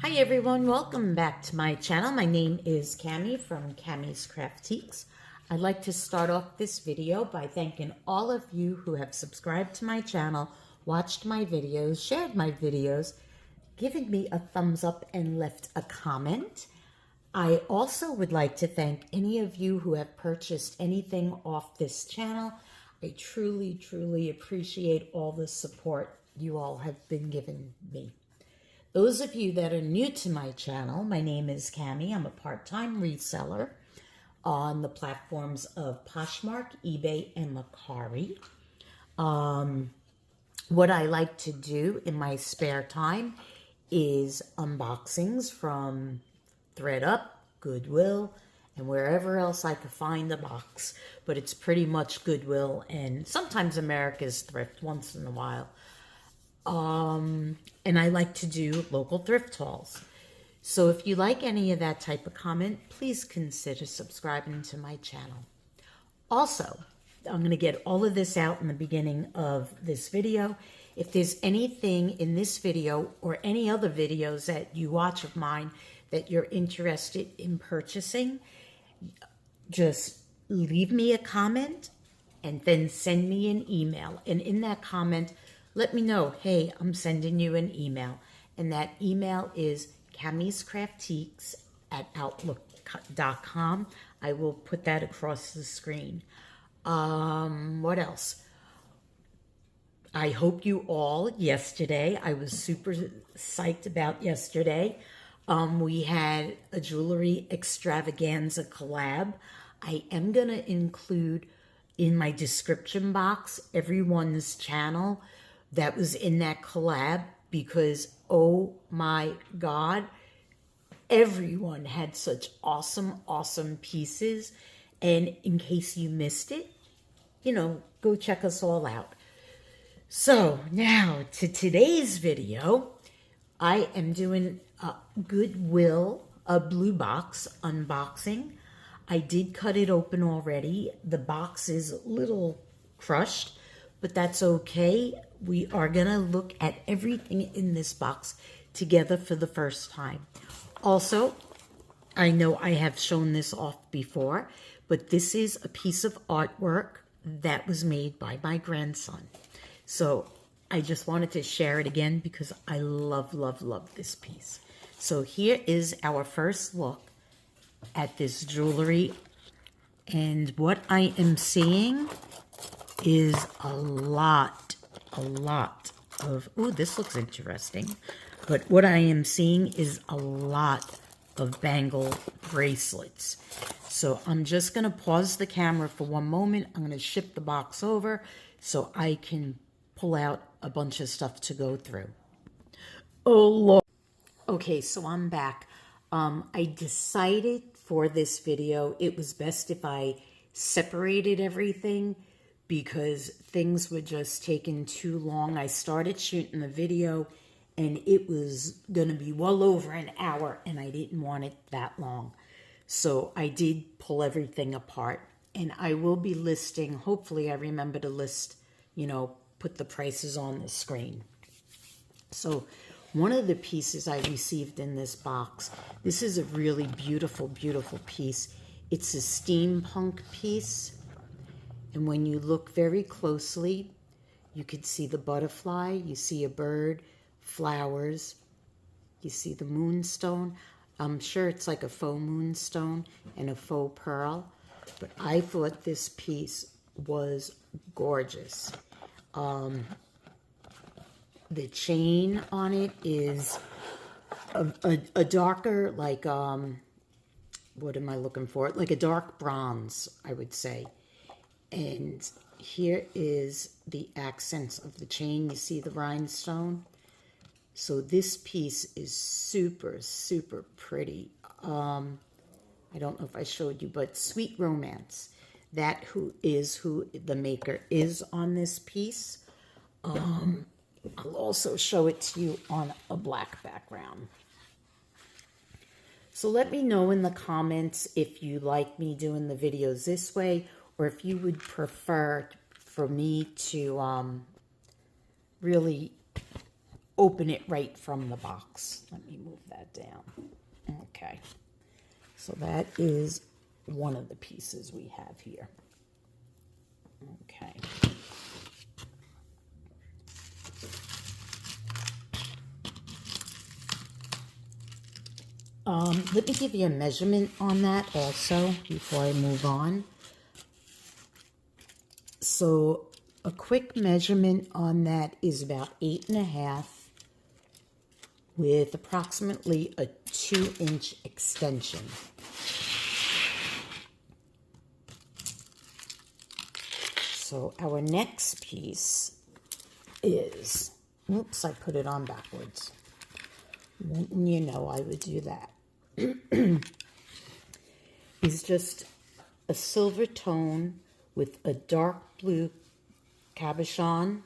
Hi everyone, welcome back to my channel. My name is Cammy from Cammy's Craftiques. I'd like to start off this video by thanking all of you who have subscribed to my channel, watched my videos, shared my videos, given me a thumbs up and left a comment. I also would like to thank any of you who have purchased anything off this channel. I truly appreciate all the support you all have been giving me. Those of you that are new to my channel, my name is Cammy. I'm a part-time reseller on the platforms of Poshmark, eBay, and Mercari. What I like to do in my spare time is unboxings from ThredUp, Goodwill, and wherever else I could find a box. But it's pretty much Goodwill and sometimes America's Thrift once in a while. And I like to do local thrift hauls. So if you like any of that type of comment, please consider subscribing to my channel. Also, I'm going to get all of this out in the beginning of this video. If there's anything in this video or any other videos that you watch of mine that you're interested in purchasing, just leave me a comment and then send me an email. And in that comment, let me know, hey, I'm sending you an email. And that email is cammyscraftiques@outlook.com. I will put that across the screen. What else? I hope you all, yesterday, I was super psyched about yesterday. We had a jewelry extravaganza collab. I am going to include in my description box everyone's channel that was in that collab, because oh my God, everyone had such awesome pieces. And in case you missed it, you know, go check us all out. So now to today's video, I am doing a Goodwill Blue Box unboxing. I did cut it open already. The box is a little crushed, but that's okay. We are going to look at everything in this box together for the first time. Also, I know I have shown this off before, but this is a piece of artwork that was made by my grandson. So I just wanted to share it again because I love this piece. So here is our first look at this jewelry. And what I am seeing is a lot of, ooh, this looks interesting. But what I am seeing is a lot of bangle bracelets. So I'm just going to pause the camera for one moment. I'm going to shift the box over so I can pull out a bunch of stuff to go through. Oh, Lord. Okay, so I'm back. I decided for this video, it was best if I separated everything because things were just taking too long. I started shooting the video and it was going to be well over an hour and I didn't want it that long. So I did pull everything apart, and I will be listing, hopefully I remember to list, you know, put the prices on the screen. So one of the pieces I received in this box, this is a really beautiful piece. It's a steampunk piece. And when you look very closely, you could see the butterfly, you see a bird, flowers, you see the moonstone. I'm sure it's like a faux moonstone and a faux pearl, but I thought this piece was gorgeous. The chain on it is a darker, like, what am I looking for? Like a dark bronze, I would say. And here is the accents of the chain. You see the rhinestone? So this piece is super pretty. I don't know if I showed you, but Sweet Romance. That is who the maker is on this piece. I'll also show it to you on a black background. So let me know in the comments if you like me doing the videos this way, or if you would prefer for me to really open it right from the box. Let me move that down. Okay. So that is one of the pieces we have here. Okay. Let me give you a measurement on that also before I move on. So a quick measurement on that is about 8.5 with approximately a 2-inch extension. So our next piece is, oops, I put it on backwards. Wouldn't you know I would do that? Is just a silver tone with a dark blue cabochon.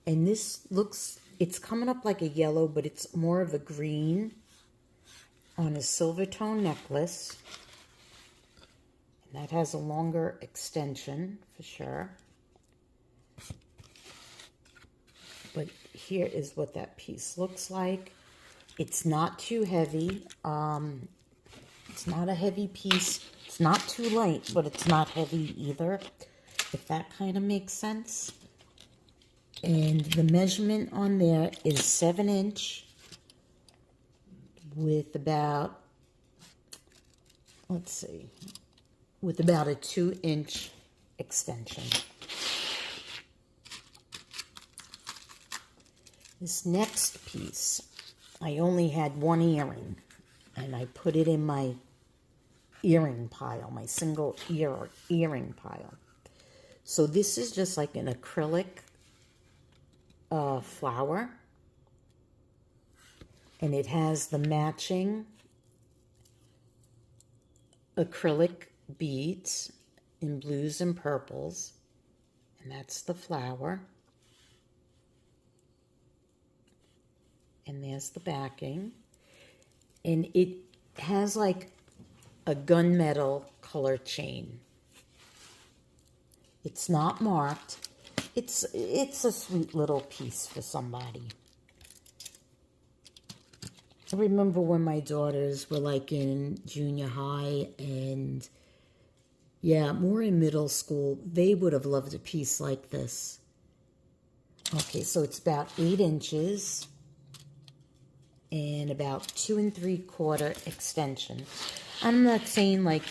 And this looks, it's coming up like a yellow, but it's more of a green on a silver tone necklace. And that has a longer extension for sure. But here is what that piece looks like. It's not too heavy. It's not a heavy piece. It's not too light, but it's not heavy either, if that kind of makes sense. And the measurement on there is 7-inch with about, let's see, with about a 2-inch extension. This next piece, I only had one earring, and I put it in my earring pile, my single earring pile. So this is just like an acrylic flower, and it has the matching acrylic beads in blues and purples, and that's the flower. And there's the backing. And it has like a gunmetal color chain. It's not marked. It's a sweet little piece for somebody. I remember when my daughters were like in junior high and yeah, more in middle school, they would have loved a piece like this. Okay, so it's about 8 inches. And about 2 3/4 extension. I'm not saying like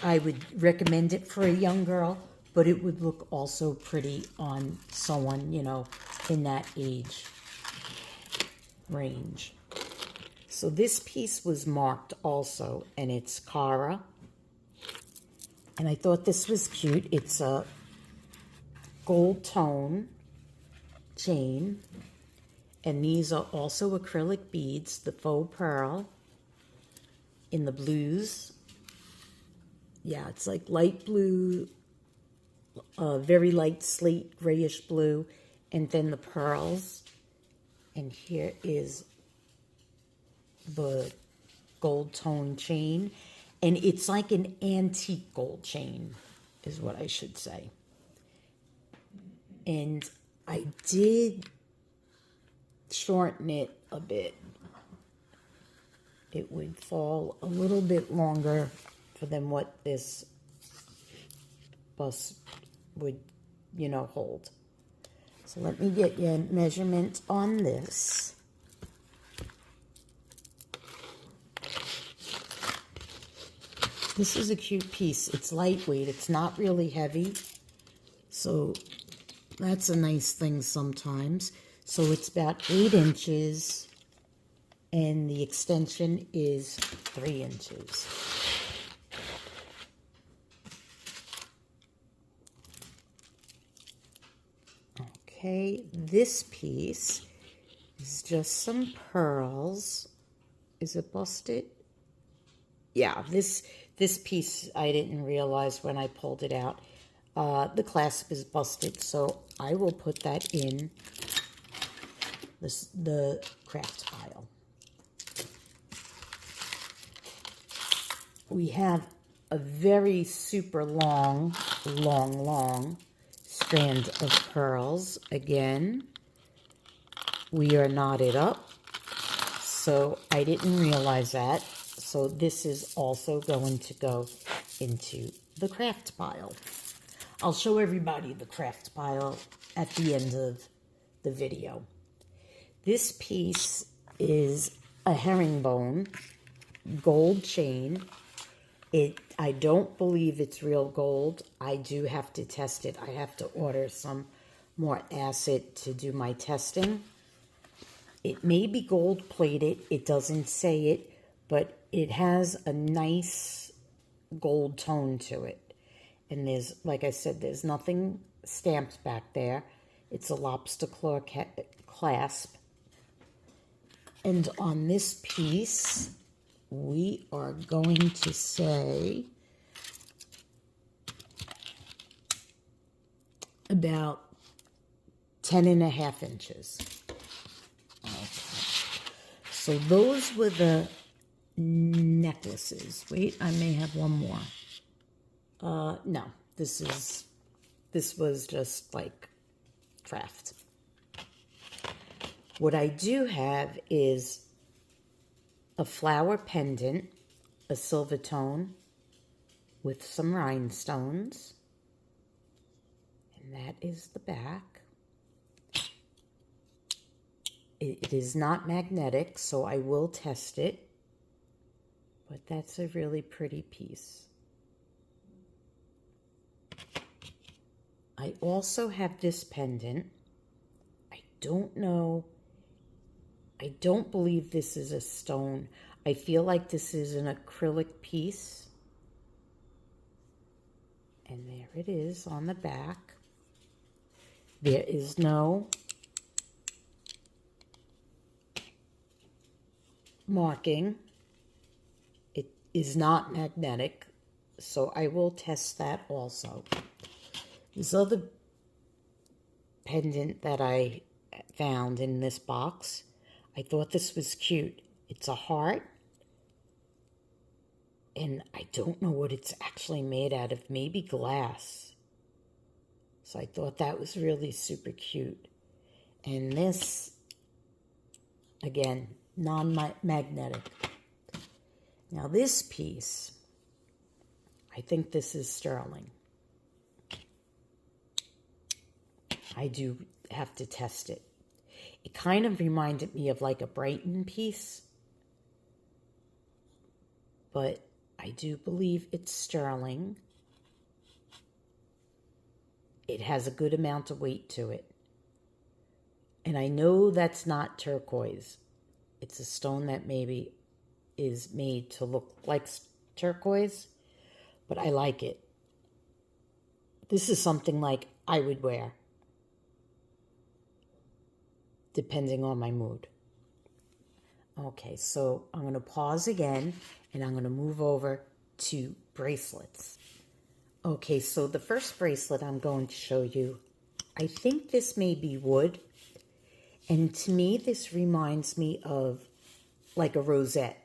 I would recommend it for a young girl, but it would look also pretty on someone, you know, in that age range. So this piece was marked also, and it's Chere. And I thought this was cute. It's a gold tone chain. And these are also acrylic beads, the faux pearl, in the blues. Yeah, it's like light blue, very light slate grayish blue, and then the pearls. And here is the gold tone chain. And it's like an antique gold chain, is what I should say. And I did shorten it a bit. It would fall a little bit longer than what this bust would, you know, hold. So let me get you a measurement on this. This is a cute piece. It's lightweight. It's not really heavy. So that's a nice thing sometimes. So it's about 8 inches, and the extension is 3 inches. Okay, this piece is just some pearls. Is it busted? Yeah, this piece I didn't realize when I pulled it out. The clasp is busted, so I will put that in the craft pile. We have a very super long strand of pearls again. we are knotted up. So I didn't realize that. So this is also going to go into the craft pile. I'll show everybody the craft pile at the end of the video. This piece is a herringbone gold chain. I don't believe it's real gold. I do have to test it. I have to order some more acid to do my testing. It may be gold plated. It doesn't say it, but it has a nice gold tone to it. And there's, like I said, there's nothing stamped back there. It's a lobster claw clasp. And on this piece, we are going to say about 10.5 inches. Okay. So those were the necklaces. Wait, I may have one more. No, this was just like craft. What I do have is a flower pendant, a silver tone with some rhinestones. And that is the back. It is not magnetic, so I will test it. But that's a really pretty piece. I also have this pendant. I don't know. I don't believe this is a stone. I feel like this is an acrylic piece. And there it is on the back. There is no marking. It is not magnetic, so I will test that also. This other pendant that I found in this box, I thought this was cute. It's a heart, and I don't know what it's actually made out of, maybe glass. So I thought that was really super cute. And this, again, non-magnetic. Now this piece, I think this is sterling. I do have to test it. It kind of reminded me of like a Brighton piece, but I do believe it's sterling. It has a good amount of weight to it. And I know that's not turquoise. It's a stone that maybe is made to look like turquoise, but I like it. This is something like I would wear, depending on my mood. Okay, so I'm going to pause again, and I'm going to move over to bracelets. Okay, so the first bracelet I'm going to show you, I think this may be wood, and to me this reminds me of like a rosette.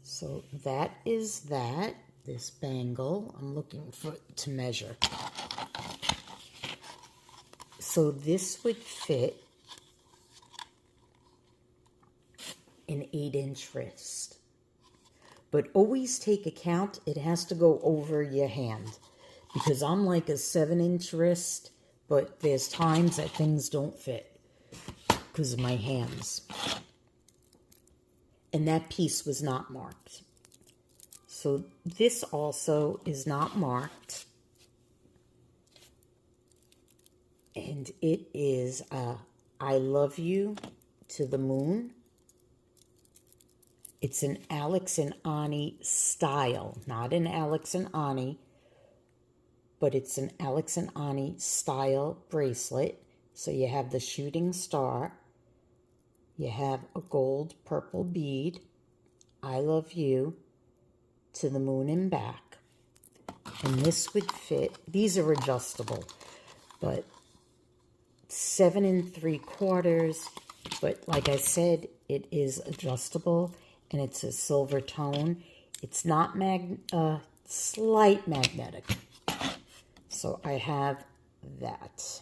So that is that, this bangle. I'm looking for to measure. So this would fit an 8-inch wrist. But always take account, it has to go over your hand. Because I'm like a 7-inch wrist, but there's times that things don't fit because of my hands. And that piece was not marked. So this also is not marked. And it is I Love You to the Moon. It's an Alex and Ani style, not an Alex and Ani, but it's an Alex and Ani style bracelet. So you have the shooting star, you have a gold purple bead, I Love You to the moon and back. And this would fit, these are adjustable, but 7 3/4, but like I said, it is adjustable, and it's a silver tone. It's not slight magnetic. So I have that.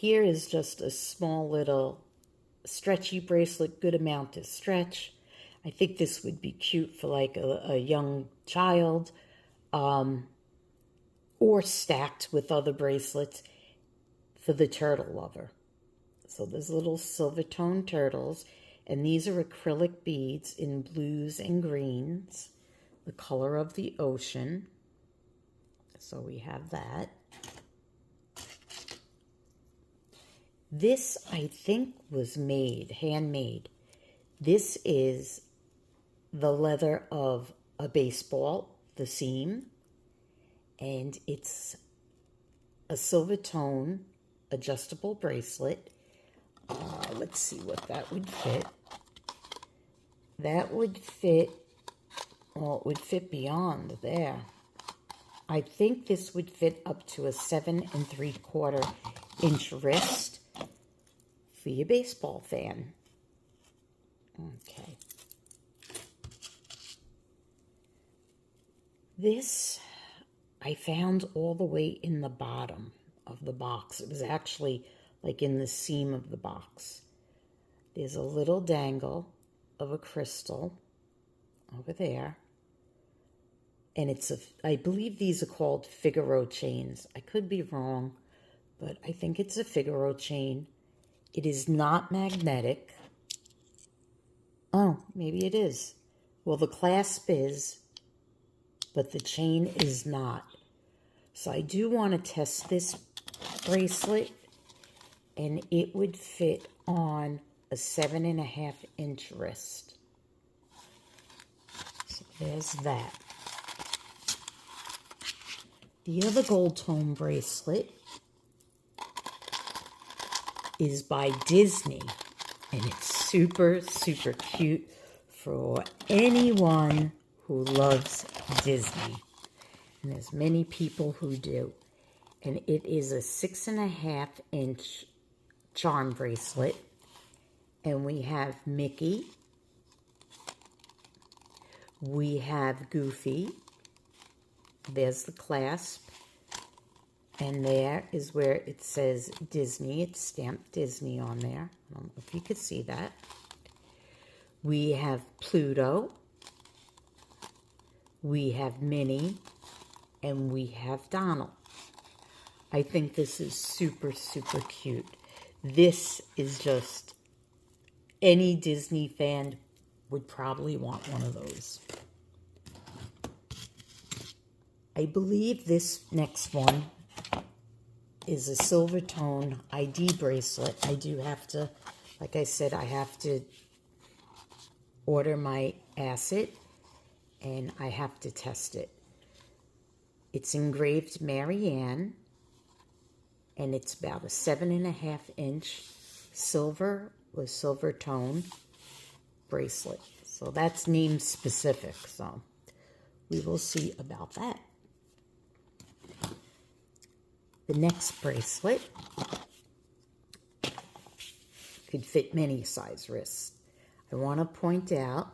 Here is just a small little stretchy bracelet, good amount to stretch. I think this would be cute for like a young child, or stacked with other bracelets for the turtle lover. So there's little silver tone turtles, and these are acrylic beads in blues and greens, the color of the ocean. So we have that. This, I think, was handmade. This is the leather of a baseball, the seam, and it's a silver tone adjustable bracelet. Let's see what that would fit. That would fit, well, it would fit beyond there. I think this would fit up to a 7 3/4 inch wrist for your baseball fan. Okay. This I found all the way in the bottom of the box. It was actually like in the seam of the box. There's a little dangle of a crystal over there. And it's I believe these are called Figaro chains. I could be wrong, but I think it's a Figaro chain. It is not magnetic. Oh, maybe it is. Well, the clasp is, but the chain is not. So I do want to test this bracelet, and it would fit on a 7 1/2 inch wrist. So there's that. The other gold tone bracelet is by Disney, and it's super, super cute for anyone who loves Disney. And there's many people who do. And it is a 6 1/2 inch charm bracelet. And we have Mickey. We have Goofy. There's the clasp. And there is where it says Disney. It's stamped Disney on there. I don't know if you could see that. We have Pluto. We have Minnie. And we have Donald. I think this is super, super cute. This is just, any Disney fan would probably want one of those. I believe this next one is a silver tone ID bracelet. I do have to, like I said, I have to order my acid, and I have to test it. It's engraved Marianne, and it's about a 7 1/2 inch silver with silver tone bracelet. So that's name specific, so we will see about that. The next bracelet could fit many size wrists. I want to point out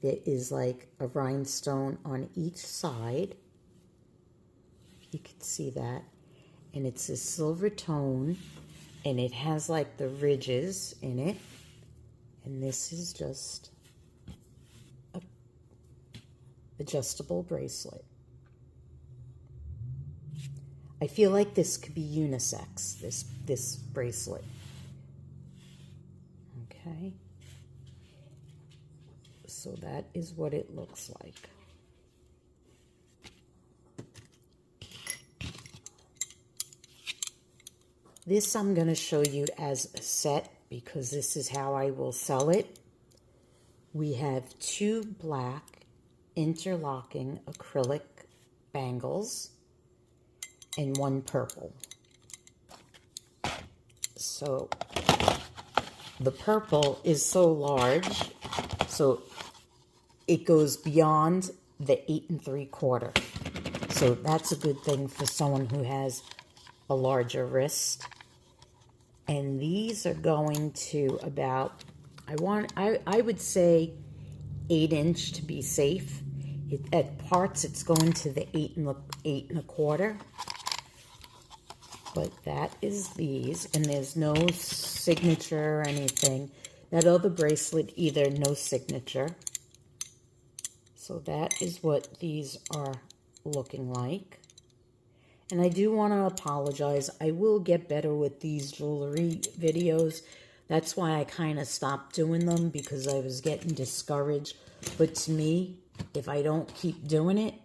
there is like a rhinestone on each side. You can see that. And it's a silver tone, and it has like the ridges in it. And this is just a adjustable bracelet. I feel like this could be unisex, this bracelet. Okay. So that is what it looks like. This I'm going to show you as a set because this is how I will sell it. We have 2 black interlocking acrylic bangles and 1 purple. So the purple is so large, so it goes beyond the 8 3/4. So that's a good thing for someone who has a larger wrist. And these are going to about, I would say 8 inch to be safe. At parts, it's going to the 8 1/4. But that is these, and there's no signature or anything. That other bracelet, either no signature. So that is what these are looking like. And I do want to apologize. I will get better with these jewelry videos. That's why I kind of stopped doing them, because I was getting discouraged. But to me, if I don't keep doing it,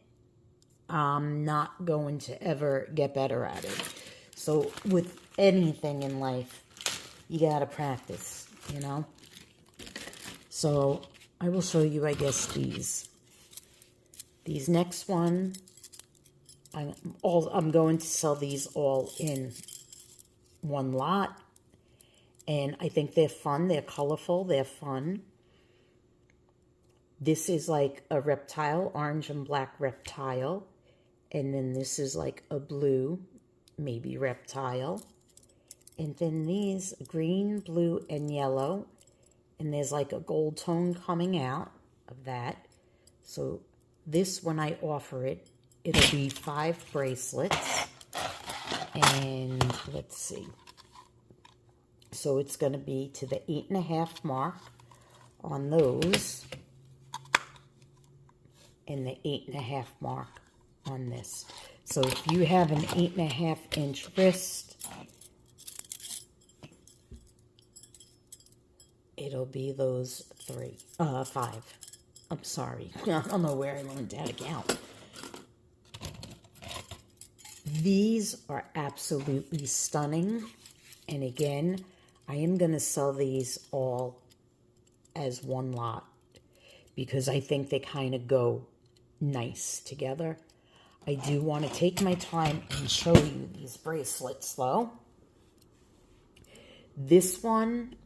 I'm not going to ever get better at it. So with anything in life, you got to practice, you know. So I will show you, I guess, these. These next one, I'm going to sell these all in one lot. And I think they're fun. They're colorful. They're fun. This is like a reptile, orange and black reptile. And then this is like a blue, maybe reptile. And then these, green, blue, and yellow. And there's like a gold tone coming out of that. So this, when I offer it, it'll be 5 bracelets. And let's see. So it's going to be to the 8.5 mark on those. And the 8.5 mark on this. So if you have an 8.5 inch wrist, it'll be those 5. I'm sorry. I don't know where I learned how to count. These are absolutely stunning. And again, I am going to sell these all as one lot, because I think they kind of go nice together. I do want to take my time and show you these bracelets, though. This one,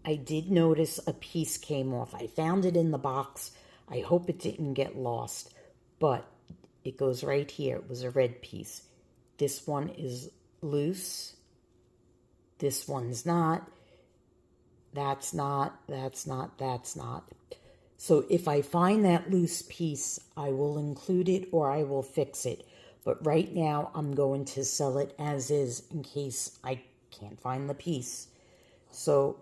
I did notice a piece came off. I found it in the box. I hope it didn't get lost, but it goes right here. It was a red piece. This one is loose. This one's not. That's not. That's not. That's not. So if I find that loose piece, I will include it or I will fix it. But right now, I'm going to sell it as is in case I can't find the piece. So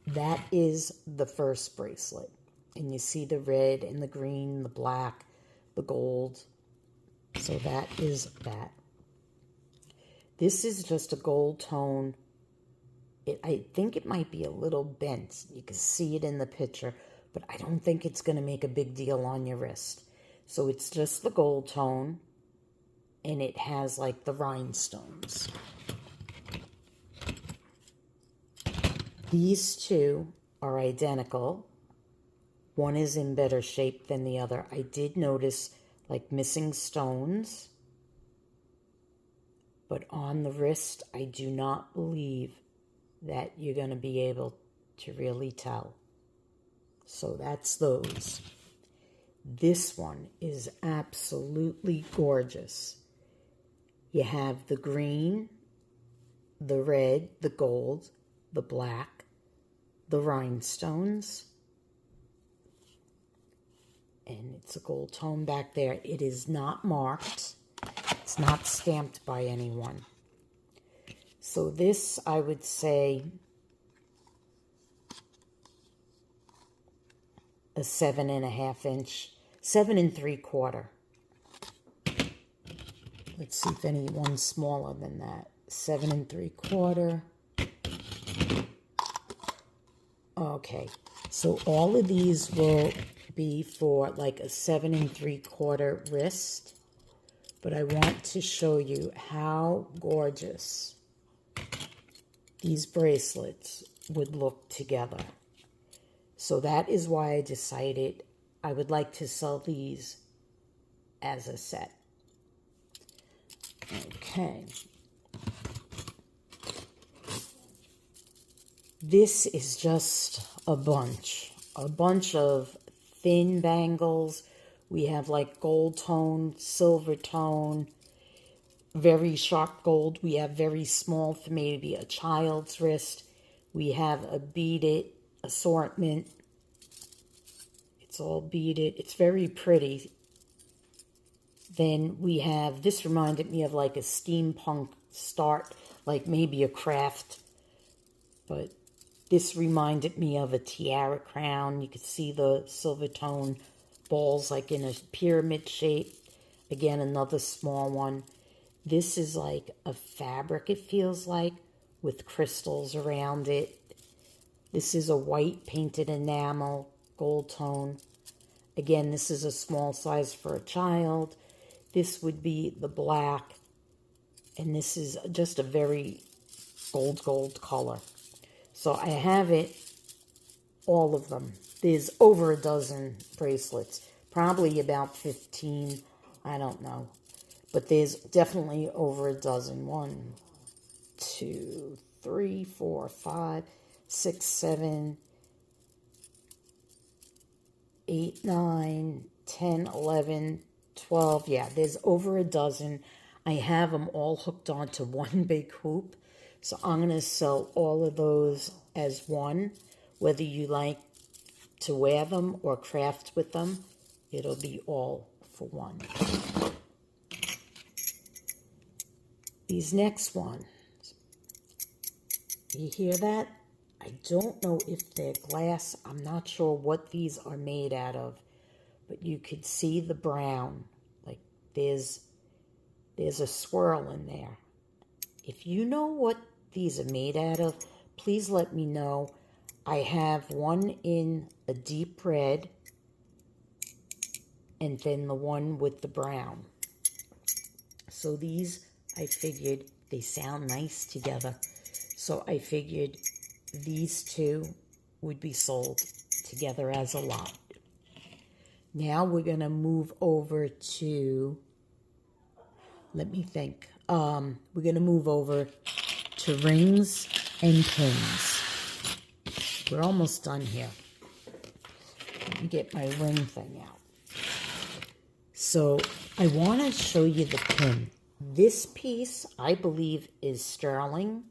that is the first bracelet. And you see the red and the green, the black, the gold. So that is that. This is just a gold tone. I think it might be a little bent. You can see it in the picture, but I don't think it's going to make a big deal on your wrist. So it's just the gold tone, and it has like the rhinestones. These two are identical. One is in better shape than the other. I did notice like missing stones, but on the wrist, I do not believe that you're going to be able to really tell. So that's those. This one is absolutely gorgeous. You have the green, the red, the gold, the black, the rhinestones, and it's a gold tone back there. It is not marked. It's not stamped by anyone. So this, I would say, a 7.5 inch, 7 3/4. Let's see if anyone's smaller than that. 7 3/4. Okay, so all of these will be for like a 7 3/4 wrist. But I want to show you how gorgeous these bracelets would look together. So that is why I decided I would like to sell these as a set. Okay. This is just a bunch of thin bangles. We have like gold tone, silver tone, very sharp gold. We have very small for maybe a child's wrist. We have a beaded assortment. It's all beaded. It's very pretty. Then we have, this reminded me of like a steampunk start like maybe a craft, but this reminded me of a tiara crown. You could see the silver tone balls like in a pyramid shape. Again, another small one. This is like a fabric, it feels like, with crystals around it. This is a white painted enamel, gold tone. Again, this is a small size for a child. This would be the black. And this is just a very gold color. So I have it, all of them. There's over a dozen bracelets. Probably about 15. I don't know. But there's definitely over a dozen. 1, 2, 3, 4, 5, 6, 7, 8, 9, 10, 11, 12. Yeah, there's over a dozen. I have them all hooked onto one big hoop. So I'm going to sell all of those as one. Whether you like to wear them or craft with them, it'll be all for one. These next ones, you hear that? I don't know if they're glass. I'm not sure what these are made out of, but you could see the brown. Like there's a swirl in there. If you know what these are made out of, please let me know. I have one in a deep red and then the one with the brown. So these, I figured, they sound nice together. So I figured these two would be sold together as a lot. Now we're going to move over to, let me think. We're going to move over to rings and pins. We're almost done here. Let me get my ring thing out. So I want to show you the pin. This piece, I believe, is sterling.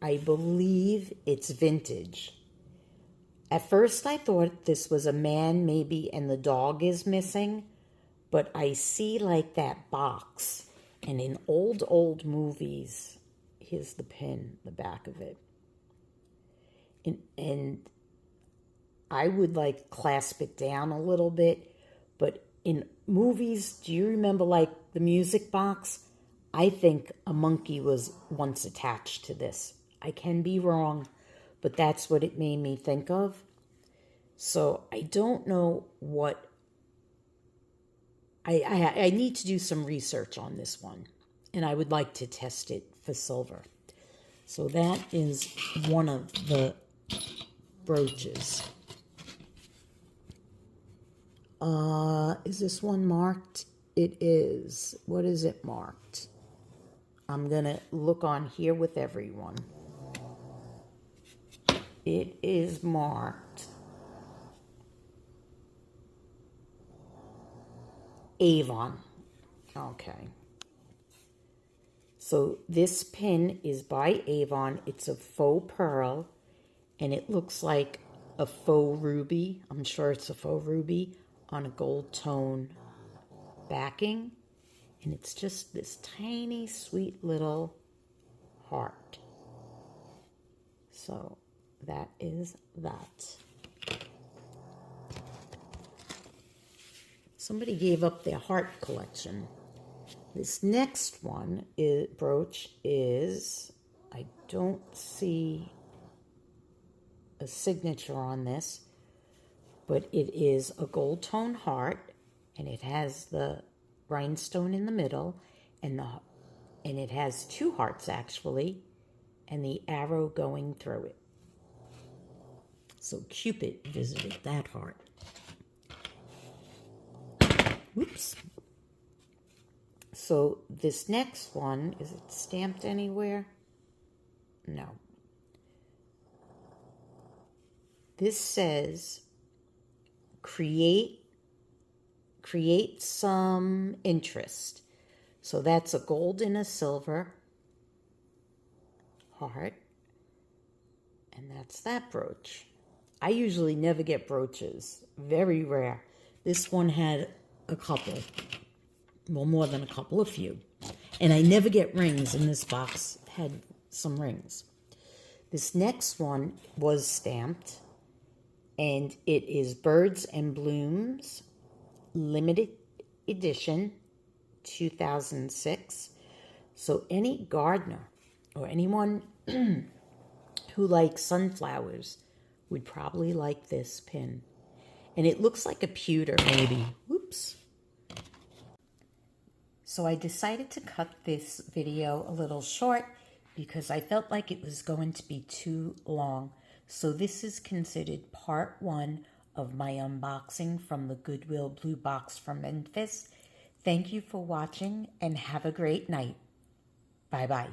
I believe it's vintage. At first I thought this was a man maybe and the dog is missing, but I see like that box. And in old movies, here's the pin, the back of it. And I would like clasp it down a little bit, but in movies, do you remember like the music box? I think a monkey was once attached to this. I can be wrong, but that's what it made me think of. So I don't know what, I need to do some research on this one, and I would like to test it for silver. So that is one of the brooches. Is this one marked? It is. What is it marked? I'm going to look on here with everyone. It is marked Avon. Okay. So this pin is by Avon. It's a faux pearl, and it looks like a faux ruby. I'm sure it's a faux ruby on a gold tone backing. And it's just this tiny, sweet little heart. So that is that. Somebody gave up their heart collection. This next one brooch is, I don't see a signature on this, but it is a gold tone heart, and it has the rhinestone in the middle, and it has two hearts actually, and the arrow going through it. So Cupid visited that heart. Whoops. So this next one, is it stamped anywhere? No. This says, create some interest. So that's a gold and a silver heart. And that's that brooch. I usually never get brooches. Very rare. This one had a couple. Well, more than a couple, a few. And I never get rings, and this box had some rings. This next one was stamped, and it is Birds and Blooms Limited Edition 2006. So any gardener or anyone who likes sunflowers would probably like this pin. And it looks like a pewter, maybe. Whoops. So I decided to cut this video a little short because I felt like it was going to be too long. So this is considered part 1 of my unboxing from the Goodwill Bluebox from Memphis. Thank you for watching and have a great night. Bye-bye.